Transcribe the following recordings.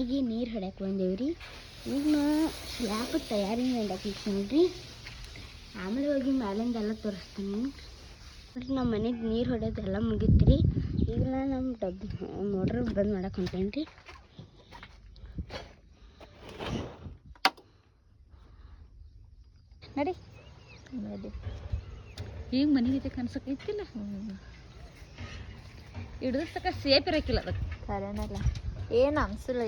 ಮನೆಗೆ ನೀರು ಹೊಡ್ಯಾಕೆ ಬಂದೇವ್ರಿ. ಈಗ ನಾ ಸ್ಲ್ಯಾಪ್ ತಯಾರಿ ಮಾಡಕ್ಕೆ ನೋಡ್ರಿ. ಆಮೇಲೆ ಹೋಗಿ ಮ್ಯಾಲಿಂದೆಲ್ಲ ತೋರಿಸ್ತೀನಿ ನೋಡ್ರಿ. ನಮ್ಮ ಮನೆಗೆ ನೀರು ಹೊಡೆಯೋದೆಲ್ಲ ಮುಗಿತ್ರಿ. ಈಗ ನಾನು ನಮ್ಮ ಮೋಟ್ರ್ ಬಂದ್ ಮಾಡಕ್ಕೆ ಹೊಂಟೇನಿ ರೀ. ನಡಿ ಈಗ ಮನೆಗೆ ಕನ್ಸಕ್ಕೈತಿಲ್ಲ. ಹಿಡಿದಕ್ಕ ಸೇಫ್ ಇರೋಕ್ಕಿಲ್ಲ ಅದಕ್ಕೆ. ಖರೇನಲ್ಲ, ಏನು ಅನ್ಸಲ್ಲ.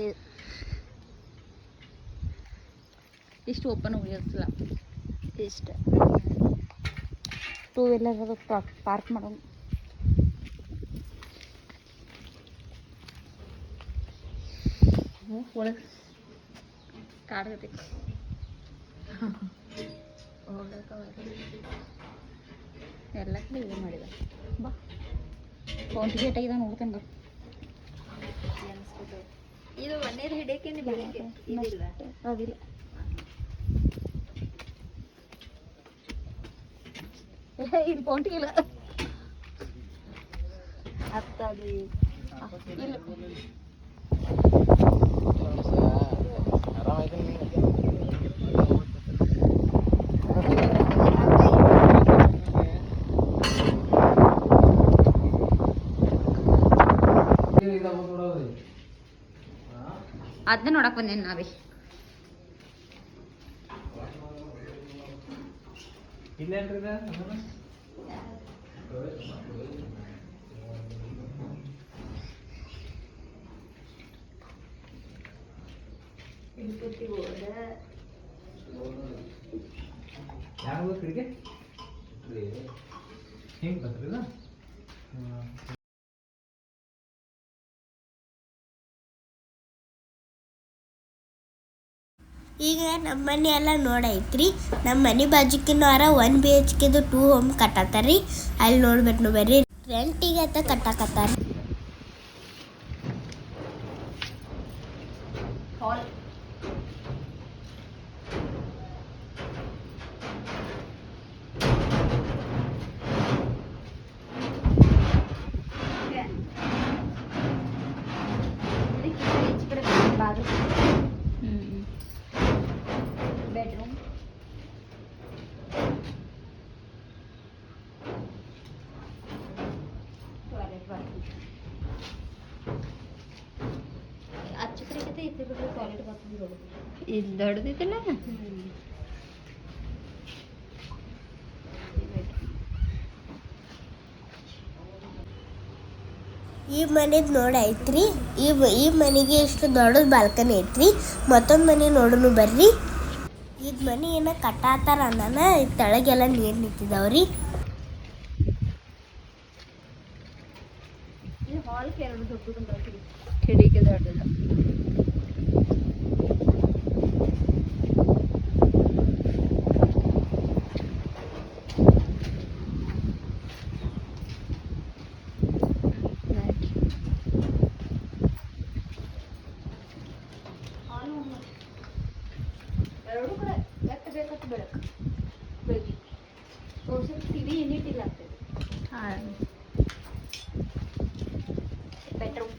ಇಷ್ಟು ಓಪನ್ ಉಳಿಯೋದಿಲ್ಲ. ಇಷ್ಟ ಟೂ ವೀಲರ್ ಅದು ಪಾರ್ಕ್ ಮಾಡೋದು. ಒಳಗೆ ಕಾಡ್ಗತಿ ಎಲ್ಲ ಕಡೆ ಇದು ಮಾಡಿದ. ಬಾ ಫೋನ್ ಟಿಕೆಟ್ ಆಗಿದೆ ನೋಡ್ತಂಗ. ಇದು ಮನೇಲಿ ಹಿಡಿಯಕ್ಕೆ ಬೆಳಿಗ್ಗೆ ಇದಿಲ್ಲ. ಅದಿಲ್ಲ ಇಲ್ಲಿ ಫೋನ್ ಟಿಗಿಲ್ಲ ಹತ್ತದು ಇಲ್ಲ. ಅದನ್ನ ನೋಡಕ್ ಬಂದೇನು ನಾವೇ. ಈಗ ನಮ್ಮ ಮನೆ ಎಲ್ಲ ನೋಡೈತ್ರಿ. ನಮ್ಮ ಮನೆ ಬಾಜುಕಿನವರ 1 BHK 2 ಹೋಮ್ ಕಟ್ಟತ್ತಾರ್ರಿ. ಅಲ್ಲಿ ನೋಡ್ಬೇಕು ನೀವು ಬರ್ರಿ. ರೆಂಟಿಗೆ ಅಂತ ಕಟ್ಟಾಕತ್ತಾರ. ಬೆಡ್ರೂಮ್ ಟಾಯ್ಲೆಟ್ ಬಾತ್ರೂಮ್ ಆಚೆ ಕಡೆಗೆ ಇತ್ತು ಬಿಟ್ಟರೆ ಟಾಯ್ಲೆಟ್ ಬಾತ್ರೂಮ್ ದೊಡ್ಡದು. ಇದು ದೊಡ್ಡದಿತ್ತಲ್ಲ. ಈ ಮನೆದು ನೋಡೈತ್ರಿ. ಈ ಮನೆಗೆ ಎಷ್ಟು ದೊಡ್ಡದು ಬಾಲ್ಕನಿ ಐತ್ರಿ. ಮತ್ತೊಂದು ಮನೆ ನೋಡೋಣ ಬರ್ರಿ. ಈಗ ಮನೆ ಏನೋ ಕಟ್ಟಾತಾರ ಅನ್ನನ ತೆಳಗೆಲ್ಲ ನೀರು ನಿಂತಿದ್ದಾವ್ರಿ. ಇದು ಹಾಲ್ಗೆ ಎರಡು ದೊಡ್ಡದು ಕಿಡಿಕೆ ದೊಡ್ಡದು. ಎರಡು ಕಡೆ ಎತ್ತ ಬೇಕತ್ತು ಬೆಳಕು ಬೆಳಗ್ಗೆ ಸ್ವಲ್ಪ ಟಿವಿ ಏನಿಟ್ಟಿಲ್ಲ ಆಗ್ತದೆ. ಬೆಡ್ರೂಮ್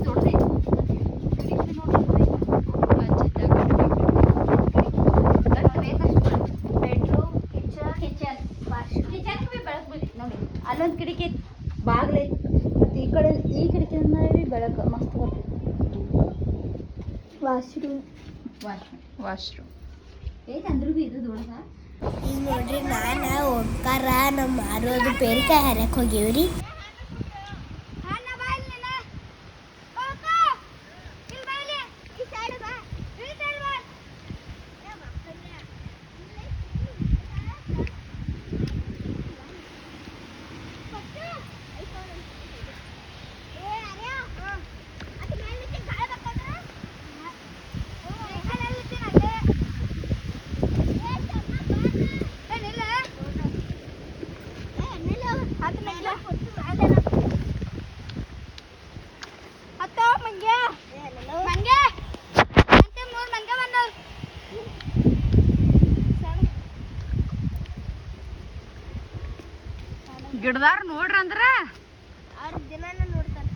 ದೊಡ್ಡದೇ ಬೆಡ್ರೂಮ್ ಕಿಚನ್ ಕಿಚನ್ ಬೆಳಕು ಬಿಡಿ ನೋಡಿ. ಅಲ್ಲೊಂದು ಕಿಟಕಿ ಬಾಗಿಲು ಮತ್ತು ಈ ಕಡೆ ಈ ಕಿಟಕಿ ಅಂದ್ರೆ ಬೆಳಕು ಮಸ್ತ್ ಬರ್ತದೆ. ವಾಶ್ರೂಮ್ ಏಕಂದ್ರೂ ಭೀ ಇದು ದೊಡ್ಡದ. ಈಗ ನೋಡ್ರಿ ನಾನು ಓಂಕಾರ ನಮ್ಮ ಮಾರೋದು ಪೇರಿಕಾಯಿ ಹರಕ್ಕೆ ಹೋಗಿವ್ರಿ. ಗಿಡದಾರ ನೋಡ್ರಿ ಅಂದ್ರ ಅವ್ರ ದಿನ ನೋಡ್ತಾರೆ.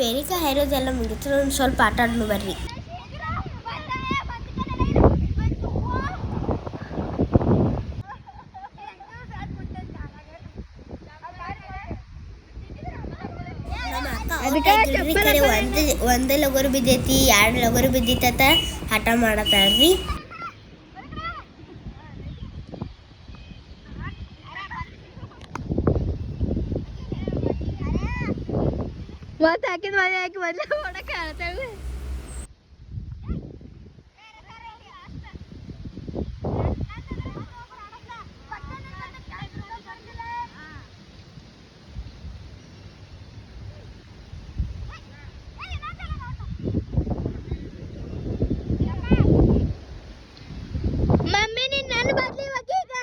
ಪೇರಿಕ ಹೇರೋದೆಲ್ಲ ಮುಗಿತು. ಒಂದು ಸ್ವಲ್ಪ ಆಟ ಆಡ್ನು ಬರ್ರಿ. ಒಂದೇ ಲಗೋರಿ ಬಿದ್ದೈತಿ, 2 ಲಗೋರಿ ಬಿದ್ದೈತ ಆಟ ಮಾಡತ್ತಾರ್ರಿ. ಮತ್ತೆ ಹಾಕಿದ ಮನೆ ಹಾಕಿ ಮೊದಲೇ ಓಡಕ್ಕೆ ಹೇಳ್ತೇವೆ. ಮಮ್ಮಿ ನೀನ್ ನನ್ನ ಬದ್ಲಿ ಹೋಗಿ ಈಗ.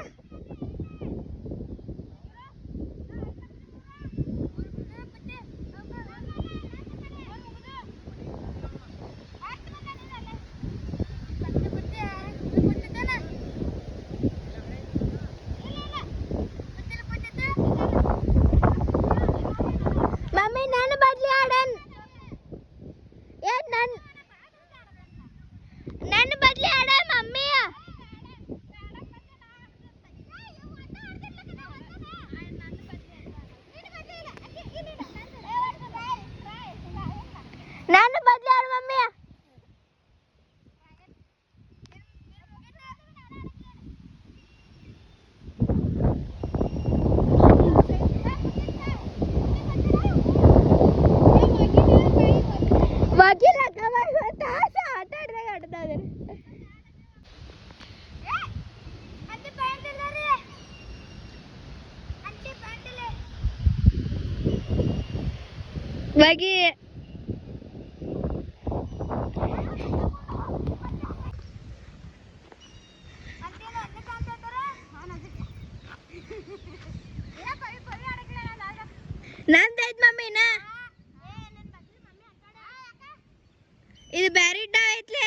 ಮಮ್ಮಿ ನನ್ನ ಬದ್ಲಿ ಆಡನ್. ನನ್ನ ಬದ್ಲಿ ಆಡ ಮಮ್ಮಿ. ನನ್ನ ಬದ್ಲಿ ಆಡ ಮಮ್ಮಿ. ಆಟ ಆಡ್ದಾಗ ಆಡ್ತಾ ಇದ್ದಾರೆ. ಬಗಿ ನಂದೈತ್ ಮಮ್ಮಿನ ಇದು ಬ್ಯಾರಿ ಇಡ್ಡ ಐತ್ಲೆ.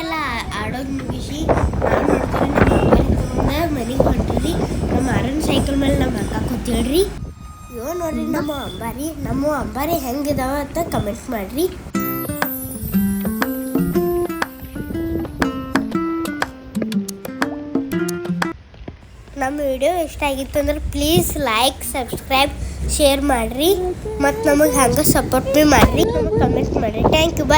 ಎಲ್ಲ ಆಡೋದು ಮುಗಿಸಿ ನಾವು ಮನೆಗೆ ಹೊಂಟ್ರಿ. ನಮ್ಮ ಅರನ್ ಸೈಕಲ್ ಮೇಲೆ ನಮ್ಮ ಅಕ್ಕ ಕೂತೇಳ್ರಿ. ಇವ ನೋಡ್ರಿ ನಮ್ಮ ಅಂಬಾರಿ ಹೆಂಗಿದಾವ ಅಂತ ಕಮೆಂಟ್ ಮಾಡ್ರಿ. ನಮ್ಮ ವಿಡಿಯೋ ಇಷ್ಟ ಆಗಿತ್ತು ಅಂದ್ರೆ ಪ್ಲೀಸ್ ಲೈಕ್, ಸಬ್ಸ್ಕ್ರೈಬ್, ಶೇರ್ ಮಾಡಿರಿ. ಮತ್ತು ನಮಗೆ ಹಂಗೆ ಸಪೋರ್ಟ್ ಭೀ ಮಾಡಿರಿ. ನಮಗೆ ಕಮೆಂಟ್ ಮಾಡಿರಿ. Thank you. ಬಾಯ್.